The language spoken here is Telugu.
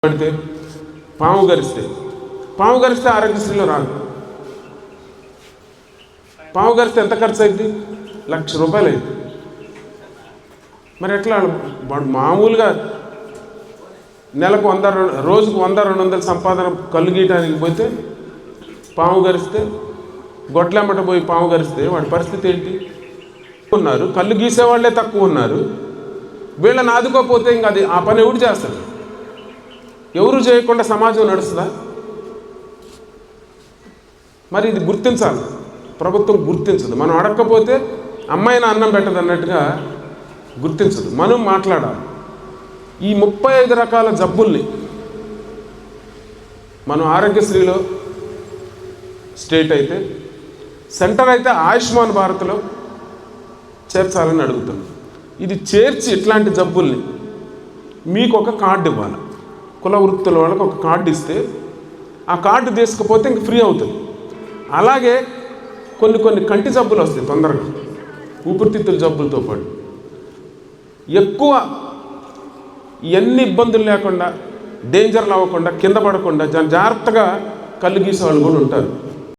పడితే పాము గరిస్తే ఆరోగ్యశ్రీలో రాదు. పాము గరిస్తే ఎంత ఖర్చు అయింది? ₹1,00,000 అయింది. మరి ఎట్లా వాడు మామూలుగా నెలకు 100 రోజుకు 100-200 సంపాదన కళ్ళు గీయడానికి పోతే పాము గరిస్తే గొడ్లెంబట పోయి పాము గరిస్తే వాడి పరిస్థితి ఏంటి? ఉన్నారు కళ్ళు గీసేవాళ్లే తక్కువ ఉన్నారు. వీళ్ళని ఆదుకోకపోతే ఇంకా అది ఆ పని ఎవడు చేస్తాడు? ఎవరు చేయకుండా సమాజం నడుస్తుందా? మరి ఇది గుర్తించాలి, ప్రభుత్వం గుర్తించదు. మనం అడగకపోతే అమ్మాయిన అన్నం పెట్టదు అన్నట్టుగా గుర్తించదు. మనం మాట్లాడాలి. ఈ 35 రకాల జబ్బుల్ని మనం ఆరోగ్యశ్రీలో స్టేట్ అయితే, సెంటర్ అయితే ఆయుష్మాన్ భారత్లో చేర్చాలని అడుగుతున్నాం. ఇది చేర్చి ఇట్లాంటి జబ్బుల్ని మీకు ఒక కార్డు ఇవ్వాలి. కుల వృత్తుల వాళ్ళకి ఒక కార్డు ఇస్తే ఆ కార్డు తీసుకుపోతే ఇంక ఫ్రీ అవుతుంది. అలాగే కొన్ని కంటి జబ్బులు వస్తాయి తొందరగా, ఊపిరితిత్తుల జబ్బులతో పాటు. ఎక్కువ ఎన్ని ఇబ్బందులు లేకుండా, డేంజర్లు అవ్వకుండా, కింద పడకుండా జాగ్రత్తగా కళ్ళు గీసే వాళ్ళు కూడా ఉంటారు.